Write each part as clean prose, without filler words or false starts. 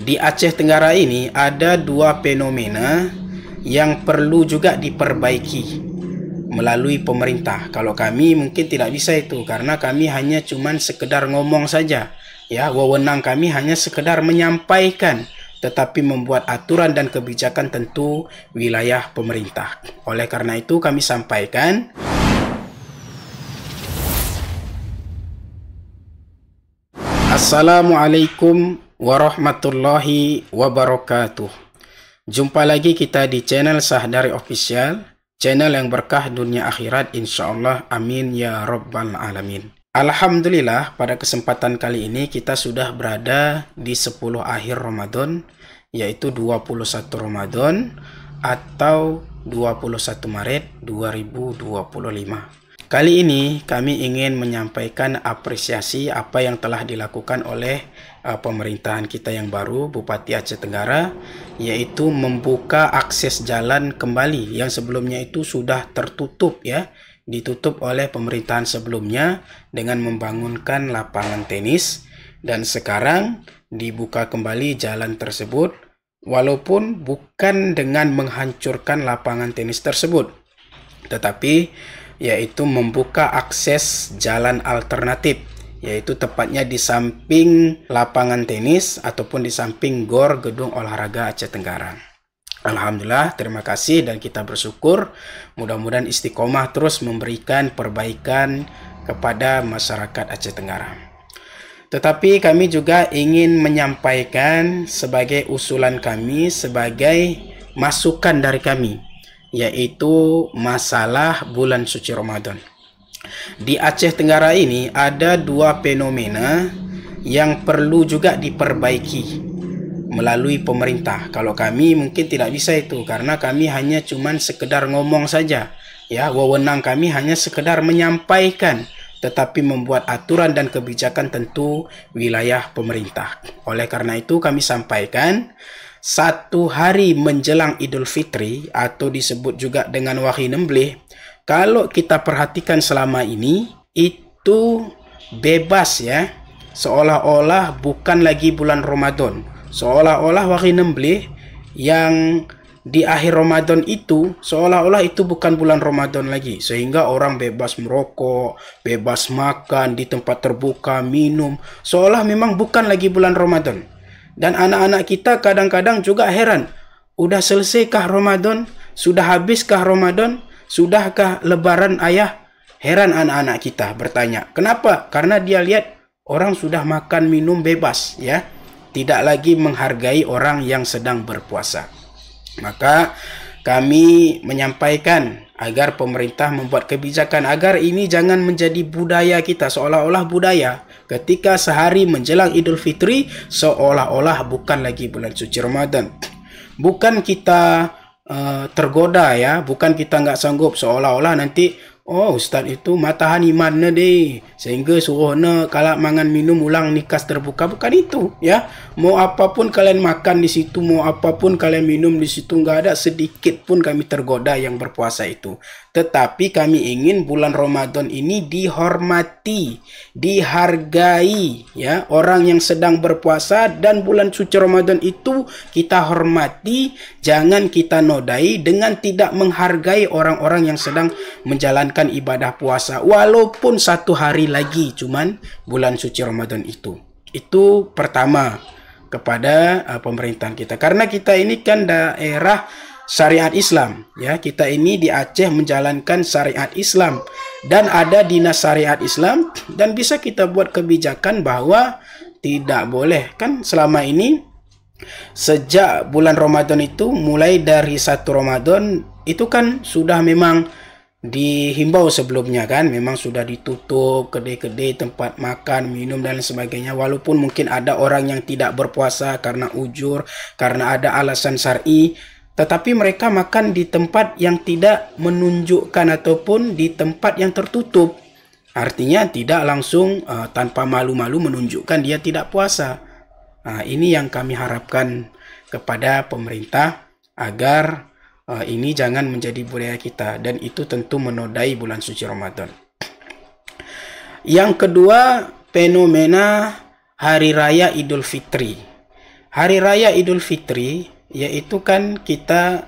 Di Aceh Tenggara ini ada dua fenomena yang perlu juga diperbaiki melalui pemerintah. Kalau kami mungkin tidak bisa itu, karena kami hanya cuman sekedar ngomong saja. Ya, wewenang kami hanya sekedar menyampaikan, tetapi membuat aturan dan kebijakan tentu wilayah pemerintah. Oleh karena itu kami sampaikan, Assalamualaikum warahmatullahi wabarakatuh. Jumpa lagi kita di channel Sahdari Official, channel yang berkah dunia akhirat insyaallah, amin ya rabbal alamin. Alhamdulillah, pada kesempatan kali ini kita sudah berada di 10 akhir Ramadan, yaitu 21 Ramadan atau 21 Maret 2025. Kali ini kami ingin menyampaikan apresiasi apa yang telah dilakukan oleh pemerintahan kita yang baru, Bupati Aceh Tenggara, yaitu membuka akses jalan kembali yang sebelumnya itu sudah tertutup, ya, ditutup oleh pemerintahan sebelumnya dengan membangunkan lapangan tenis, dan sekarang dibuka kembali jalan tersebut, walaupun bukan dengan menghancurkan lapangan tenis tersebut, tetapi yaitu membuka akses jalan alternatif, yaitu tepatnya di samping lapangan tenis ataupun di samping GOR Gedung Olahraga Aceh Tenggara. Alhamdulillah, terima kasih dan kita bersyukur. Mudah-mudahan istiqomah terus memberikan perbaikan kepada masyarakat Aceh Tenggara. Tetapi kami juga ingin menyampaikan sebagai usulan kami, sebagai masukan dari kami, yaitu masalah bulan suci Ramadan. Di Aceh Tenggara ini ada dua fenomena yang perlu juga diperbaiki melalui pemerintah. Kalau kami mungkin tidak bisa itu, karena kami hanya cuman sekedar ngomong saja. Ya, wewenang kami hanya sekedar menyampaikan, tetapi membuat aturan dan kebijakan tentu wilayah pemerintah. Oleh karena itu kami sampaikan, satu hari menjelang Idul Fitri atau disebut juga dengan Wahai Nembleh, kalau kita perhatikan selama ini itu bebas, ya, seolah-olah bukan lagi bulan Ramadan, seolah-olah Wahai Nembleh yang di akhir Ramadan itu seolah-olah itu bukan bulan Ramadan lagi, sehingga orang bebas merokok, bebas makan di tempat terbuka, minum, seolah memang bukan lagi bulan Ramadan. Dan anak-anak kita kadang-kadang juga heran, udah selesaikah Ramadan? Sudah habiskah Ramadan? Sudahkah lebaran ayah? Heran anak-anak kita bertanya. Kenapa? Karena dia lihat orang sudah makan minum bebas, ya. Tidak lagi menghargai orang yang sedang berpuasa. Maka kami menyampaikan agar pemerintah membuat kebijakan agar ini jangan menjadi budaya kita, seolah-olah budaya ketika sehari menjelang Idul Fitri seolah-olah bukan lagi bulan suci Ramadan. Bukan kita tergoda, ya, bukan kita nggak sanggup, seolah-olah nanti oh Ustaz itu matahan imannya deh, sehingga suruhnya kalau mangan minum ulang nikas terbuka. Bukan itu, ya. Mau apapun kalian makan di situ, mau apapun kalian minum di situ, nggak ada sedikit pun kami tergoda yang berpuasa itu. Tetapi kami ingin bulan Ramadan ini dihormati, dihargai, ya, orang yang sedang berpuasa, dan bulan suci Ramadan itu kita hormati, jangan kita nodai dengan tidak menghargai orang-orang yang sedang menjalankan ibadah puasa, walaupun satu hari lagi cuman bulan suci Ramadan itu. Itu pertama kepada pemerintahan kita, karena kita ini kan daerah syariat Islam, ya, kita ini di Aceh menjalankan syariat Islam dan ada dinas syariat Islam, dan bisa kita buat kebijakan bahwa tidak boleh, kan selama ini sejak bulan Ramadan itu, mulai dari 1 Ramadan itu kan sudah memang dihimbau sebelumnya, kan memang sudah ditutup kedai-kedai, tempat makan, minum dan sebagainya, walaupun mungkin ada orang yang tidak berpuasa karena ujur, karena ada alasan syar'i, tetapi mereka makan di tempat yang tidak menunjukkan ataupun di tempat yang tertutup. Artinya tidak langsung tanpa malu-malu menunjukkan dia tidak puasa. Nah, ini yang kami harapkan kepada pemerintah agar ini jangan menjadi budaya kita, dan itu tentu menodai bulan suci Ramadan. Yang kedua, fenomena Hari Raya Idul Fitri. Hari Raya Idul Fitri, yaitu kan kita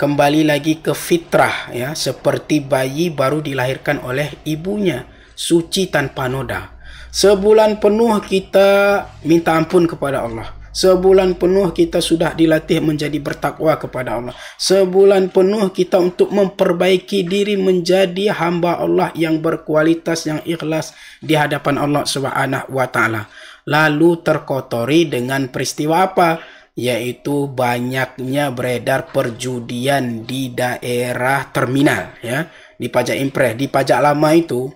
kembali lagi ke fitrah, ya, seperti bayi baru dilahirkan oleh ibunya, suci tanpa noda. Sebulan penuh kita minta ampun kepada Allah. Sebulan penuh kita sudah dilatih menjadi bertakwa kepada Allah. Sebulan penuh kita untuk memperbaiki diri menjadi hamba Allah yang berkualitas, yang ikhlas di hadapan Allah Subhanahu wa taala. Lalu terkotori dengan peristiwa apa? Yaitu banyaknya beredar perjudian di daerah terminal, ya, di pajak impres, di pajak lama itu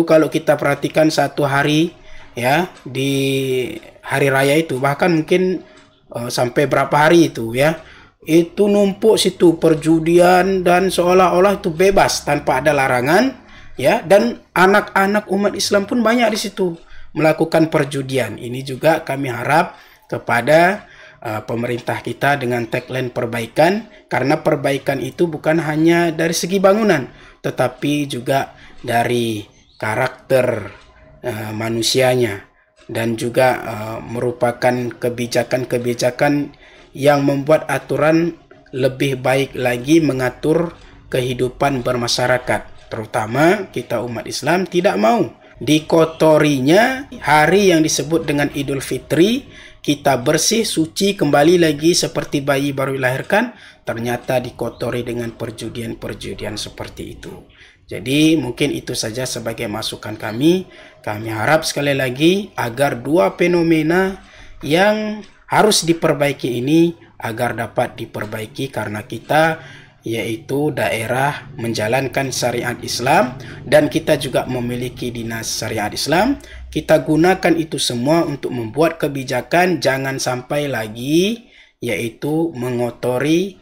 kalau kita perhatikan satu hari, ya, di hari raya itu bahkan mungkin sampai berapa hari itu, ya, itu numpuk situ perjudian dan seolah-olah itu bebas tanpa ada larangan, ya, dan anak-anak umat Islam pun banyak di situ melakukan perjudian. Ini juga kami harap kepada pemerintah kita dengan tagline perbaikan, karena perbaikan itu bukan hanya dari segi bangunan tetapi juga dari karakter manusianya, dan juga merupakan kebijakan-kebijakan yang membuat aturan lebih baik lagi mengatur kehidupan bermasyarakat. Terutama kita umat Islam tidak mau dikotorinya hari yang disebut dengan Idul Fitri. Kita bersih, suci, kembali lagi seperti bayi baru dilahirkan, ternyata dikotori dengan perjudian-perjudian seperti itu. Jadi mungkin itu saja sebagai masukan kami. Kami harap sekali lagi agar dua fenomena yang harus diperbaiki ini agar dapat diperbaiki, karena kita yaitu daerah menjalankan syariat Islam dan kita juga memiliki dinas syariat Islam. Kita gunakan itu semua untuk membuat kebijakan, jangan sampai lagi yaitu mengotori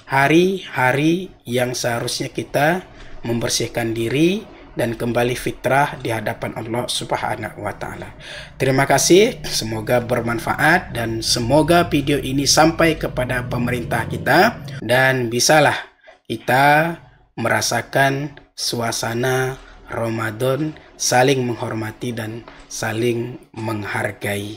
hari-hari yang seharusnya kita membersihkan diri dan kembali fitrah di hadapan Allah Subhanahu wa taala. Terima kasih, semoga bermanfaat dan semoga video ini sampai kepada pemerintah kita dan bisalah kita merasakan suasana Ramadan saling menghormati dan saling menghargai.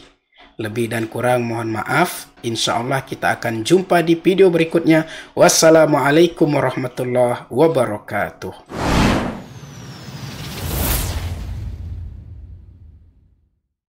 Lebih dan kurang mohon maaf. Insyaallah kita akan jumpa di video berikutnya. Wassalamualaikum warahmatullahi wabarakatuh.